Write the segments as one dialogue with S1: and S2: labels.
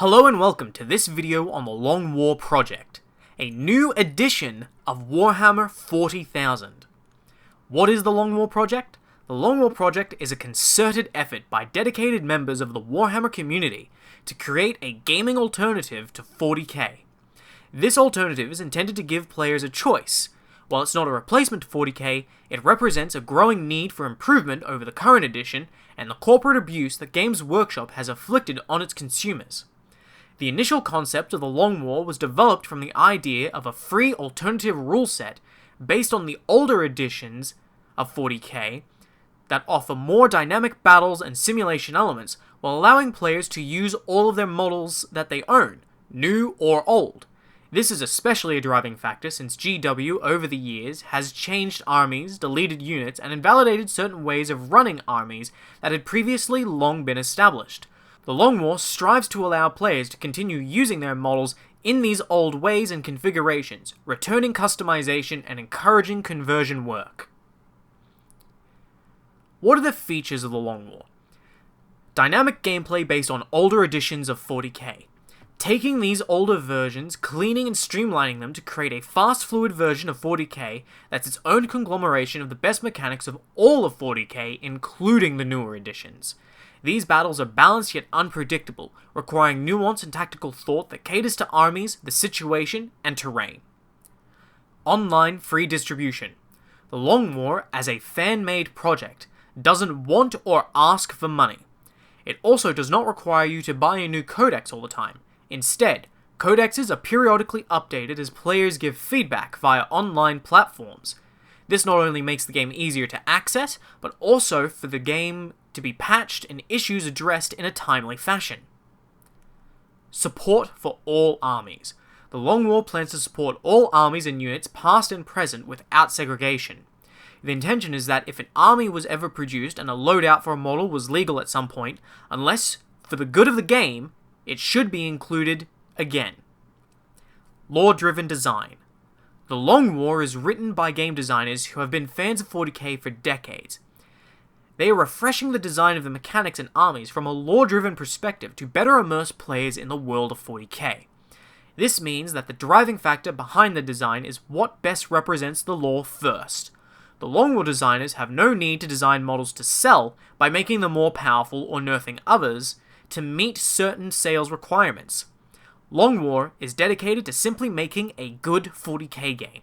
S1: Hello and welcome to this video on the Long War Project, a new edition of Warhammer 40,000. What is the Long War Project? The Long War Project is a concerted effort by dedicated members of the Warhammer community to create a gaming alternative to 40k. This alternative is intended to give players a choice. While it's not a replacement to 40k, it represents a growing need for improvement over the current edition and the corporate abuse that Games Workshop has inflicted on its consumers. The initial concept of the Long War was developed from the idea of a free alternative rule set based on the older editions of 40k that offer more dynamic battles and simulation elements while allowing players to use all of their models that they own, new or old. This is especially a driving factor since GW over the years has changed armies, deleted units, and invalidated certain ways of running armies that had previously long been established. The Long War strives to allow players to continue using their models in these old ways and configurations, returning customization and encouraging conversion work. What are the features of the Long War? Dynamic gameplay based on older editions of 40k. Taking these older versions, cleaning and streamlining them to create a fast, fluid version of 40k that's its own conglomeration of the best mechanics of all of 40k, including the newer editions. These battles are balanced yet unpredictable, requiring nuance and tactical thought that caters to armies, the situation, and terrain. Online free distribution. The Long War, as a fan-made project, doesn't want or ask for money. It also does not require you to buy a new codex all the time. Instead, codexes are periodically updated as players give feedback via online platforms. This not only makes the game easier to access, but also for the game to be patched and issues addressed in a timely fashion. Support for all armies. The Long War plans to support all armies and units past and present without segregation. The intention is that if an army was ever produced and a loadout for a model was legal at some point, unless for the good of the game, it should be included again. Lore-driven design. The Long War is written by game designers who have been fans of 40k for decades. They are refreshing the design of the mechanics and armies from a lore-driven perspective to better immerse players in the world of 40k. This means that the driving factor behind the design is what best represents the lore first. The Long War designers have no need to design models to sell by making them more powerful or nerfing others to meet certain sales requirements. Long War is dedicated to simply making a good 40k game.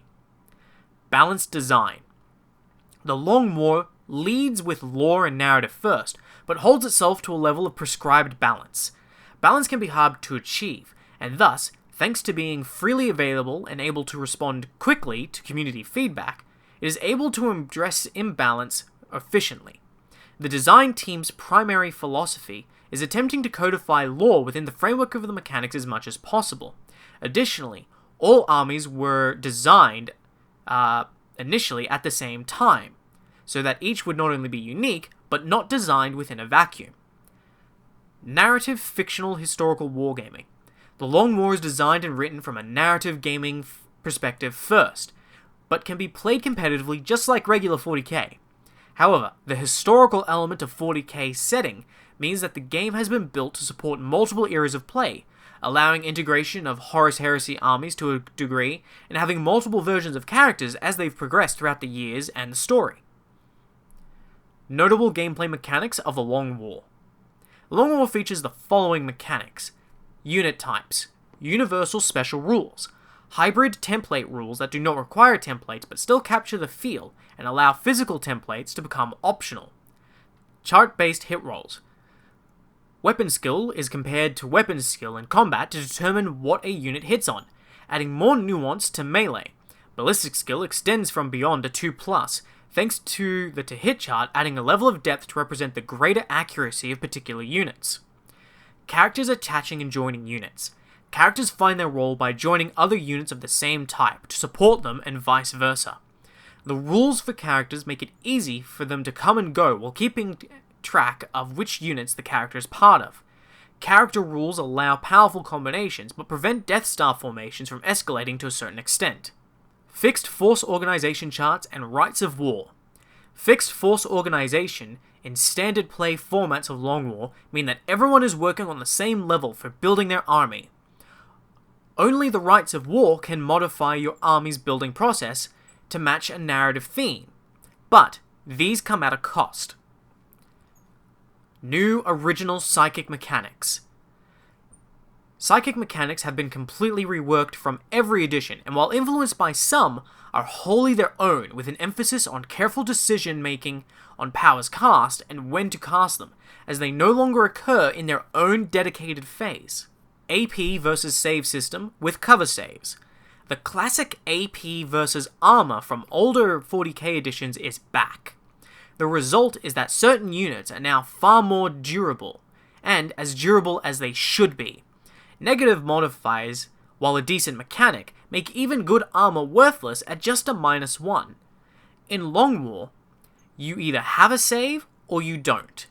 S1: Balanced design. The Long War leads with lore and narrative first, but holds itself to a level of prescribed balance. Balance can be hard to achieve, and thus, thanks to being freely available and able to respond quickly to community feedback, it is able to address imbalance efficiently. The design team's primary philosophy is attempting to codify lore within the framework of the mechanics as much as possible. Additionally, all armies were designed initially at the same time, so that each would not only be unique, but not designed within a vacuum. Narrative fictional historical wargaming. The Long War is designed and written from a narrative gaming perspective first, but can be played competitively just like regular 40k. However, the historical element of 40k setting means that the game has been built to support multiple eras of play, allowing integration of Horus Heresy armies to a degree, and having multiple versions of characters as they've progressed throughout the years and the story. Notable gameplay mechanics of the Long War. The Long War features the following mechanics: unit types, universal special rules, hybrid template rules that do not require templates but still capture the feel and allow physical templates to become optional, chart-based hit rolls. Weapon skill is compared to weapon skill in combat to determine what a unit hits on, adding more nuance to melee. Ballistic skill extends from beyond to 2+, thanks to the to-hit chart adding a level of depth to represent the greater accuracy of particular units. Characters attaching and joining units. Characters find their role by joining other units of the same type to support them and vice versa. The rules for characters make it easy for them to come and go while keeping track of which units the character is part of. Character rules allow powerful combinations but prevent Death Star formations from escalating to a certain extent. Fixed force organization charts and rights of war. Fixed force organization in standard play formats of Long War mean that everyone is working on the same level for building their army. Only the rights of war can modify your army's building process to match a narrative theme, but these come at a cost. New original psychic mechanics. Psychic mechanics have been completely reworked from every edition, and while influenced by some, are wholly their own, with an emphasis on careful decision making on powers cast and when to cast them, as they no longer occur in their own dedicated phase. AP versus save system with cover saves. The classic AP versus armor from older 40k editions is back. The result is that certain units are now far more durable, and as durable as they should be. Negative modifiers, while a decent mechanic, make even good armor worthless at just a -1. In Long War, you either have a save or you don't.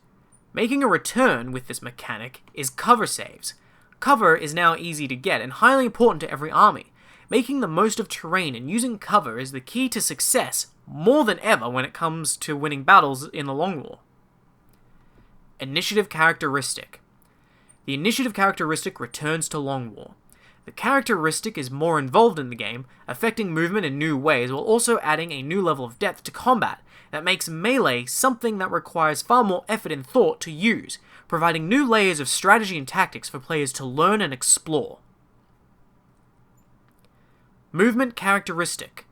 S1: Making a return with this mechanic is cover saves. Cover is now easy to get and highly important to every army. Making the most of terrain and using cover is the key to success more than ever when it comes to winning battles in the Long War. Initiative characteristic. The initiative characteristic returns to Long War. The characteristic is more involved in the game, affecting movement in new ways while also adding a new level of depth to combat that makes melee something that requires far more effort and thought to use, providing new layers of strategy and tactics for players to learn and explore. Movement characteristic.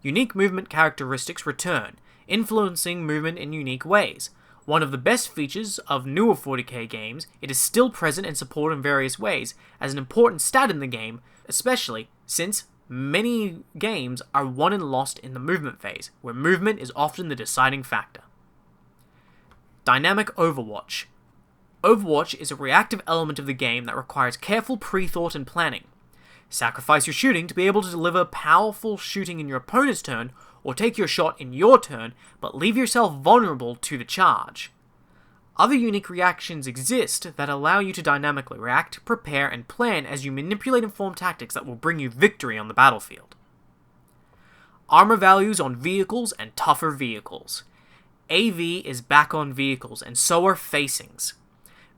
S1: Unique movement characteristics return, influencing movement in unique ways. One of the best features of newer 40k games, it is still present and supported in various ways as an important stat in the game, especially since many games are won and lost in the movement phase, where movement is often the deciding factor. Dynamic Overwatch. Overwatch is a reactive element of the game that requires careful pre-thought and planning. Sacrifice your shooting to be able to deliver powerful shooting in your opponent's turn, or take your shot in your turn, but leave yourself vulnerable to the charge. Other unique reactions exist that allow you to dynamically react, prepare, and plan as you manipulate and form tactics that will bring you victory on the battlefield. Armor values on vehicles and tougher vehicles. AV is back on vehicles, and so are facings.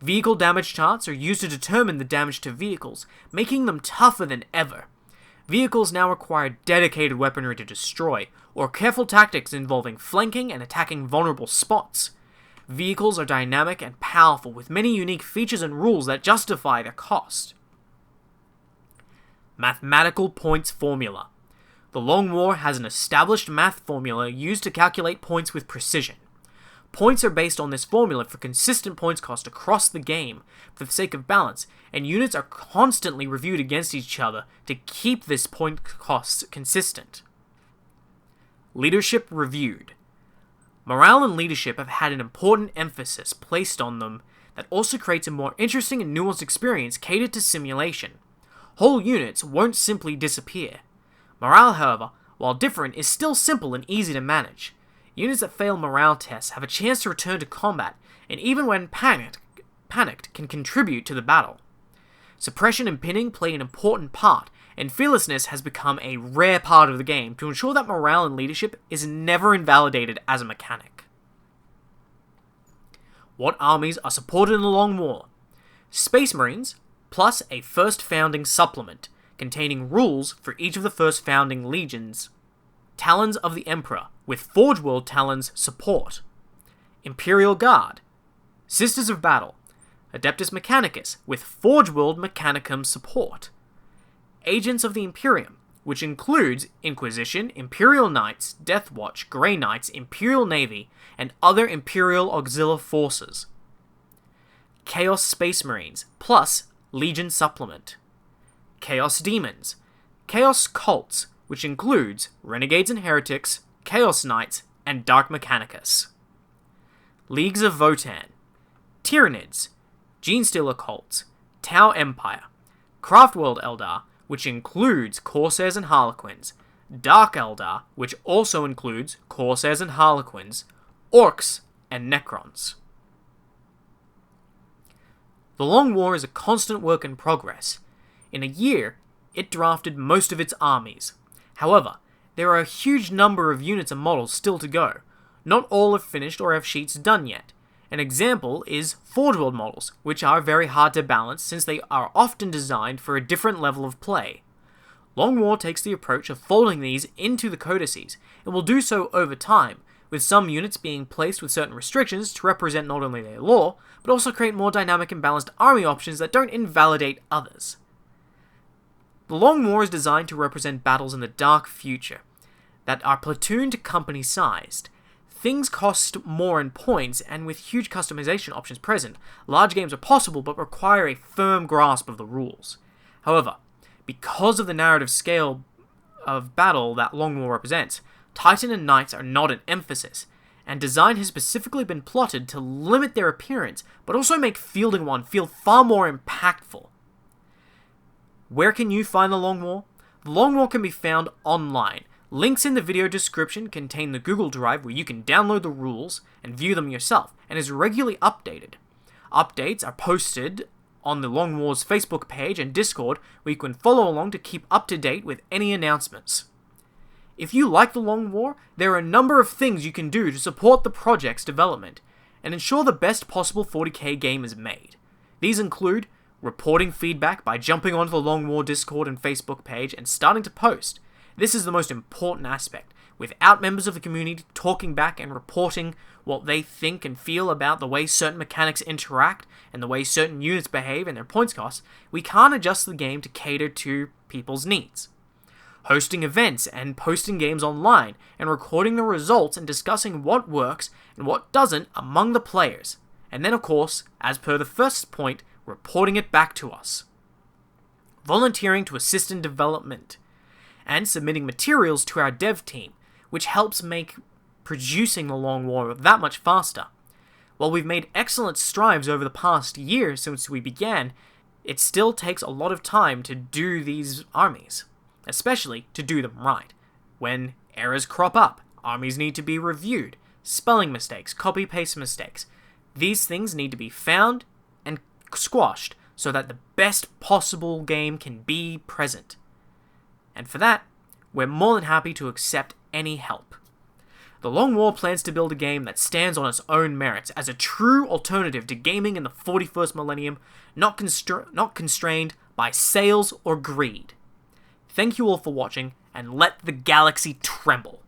S1: Vehicle damage charts are used to determine the damage to vehicles, making them tougher than ever. Vehicles now require dedicated weaponry to destroy, or careful tactics involving flanking and attacking vulnerable spots. Vehicles are dynamic and powerful, with many unique features and rules that justify their cost. Mathematical points formula. The Long War has an established math formula used to calculate points with precision. Points are based on this formula for consistent points cost across the game for the sake of balance, and units are constantly reviewed against each other to keep this point cost consistent. Leadership reviewed. Morale and leadership have had an important emphasis placed on them that also creates a more interesting and nuanced experience catered to simulation. Whole units won't simply disappear. Morale, however, while different, is still simple and easy to manage. Units that fail morale tests have a chance to return to combat, and even when panicked can contribute to the battle. Suppression and pinning play an important part, and fearlessness has become a rare part of the game to ensure that morale and leadership is never invalidated as a mechanic. What armies are supported in the Long War? Space Marines, plus a First Founding supplement, containing rules for each of the First Founding legions. Talons of the Emperor, with Forge World Talons support. Imperial Guard. Sisters of Battle. Adeptus Mechanicus, with Forge World Mechanicum support. Agents of the Imperium, which includes Inquisition, Imperial Knights, Death Watch, Grey Knights, Imperial Navy, and other Imperial Auxiliary forces. Chaos Space Marines, plus Legion supplement. Chaos Demons. Chaos Cults, which includes Renegades and Heretics, Chaos Knights, and Dark Mechanicus. Leagues of Votann. Tyranids, Genestealer Cults, Tau Empire, Craftworld Eldar, which includes Corsairs and Harlequins, Dark Eldar, which also includes Corsairs and Harlequins, Orcs, and Necrons. The Long War is a constant work in progress. In a year, it drafted most of its armies. However, there are a huge number of units and models still to go. not all are finished or have sheets done yet. An example is Forge World models, which are very hard to balance since they are often designed for a different level of play. Long War takes the approach of folding these into the codices, and will do so over time, with some units being placed with certain restrictions to represent not only their lore, but also create more dynamic and balanced army options that don't invalidate others. The Long War is designed to represent battles in the dark future, that are platoon to company sized. Things cost more in points, and with huge customization options present, large games are possible but require a firm grasp of the rules. However, because of the narrative scale of battle that Long War represents, Titan and Knights are not an emphasis, and design has specifically been plotted to limit their appearance, but also make fielding one feel far more impactful. Where can you find the Long War? The Long War can be found online. Links in the video description contain the Google Drive where you can download the rules and view them yourself, and is regularly updated. Updates are posted on the Long War's Facebook page and Discord, where you can follow along to keep up to date with any announcements. If you like the Long War, there are a number of things you can do to support the project's development, and ensure the best possible 40k game is made. These include reporting feedback by jumping onto the Long War Discord and Facebook page and starting to post. This is the most important aspect. Without members of the community talking back and reporting what they think and feel about the way certain mechanics interact and the way certain units behave and their points costs, we can't adjust the game to cater to people's needs. Hosting events and posting games online and recording the results and discussing what works and what doesn't among the players. And then of course, as per the first point, reporting it back to us. Volunteering to assist in development and submitting materials to our dev team, which helps make producing the Long War that much faster. While we've made excellent strides over the past year since we began, it still takes a lot of time to do these armies, especially to do them right. When errors crop up, armies need to be reviewed, spelling mistakes, copy-paste mistakes. These things need to be found and squashed so that the best possible game can be present. And for that, we're more than happy to accept any help. The Long War plans to build a game that stands on its own merits as a true alternative to gaming in the 41st millennium, not constrained by sales or greed. Thank you all for watching, and let the galaxy tremble.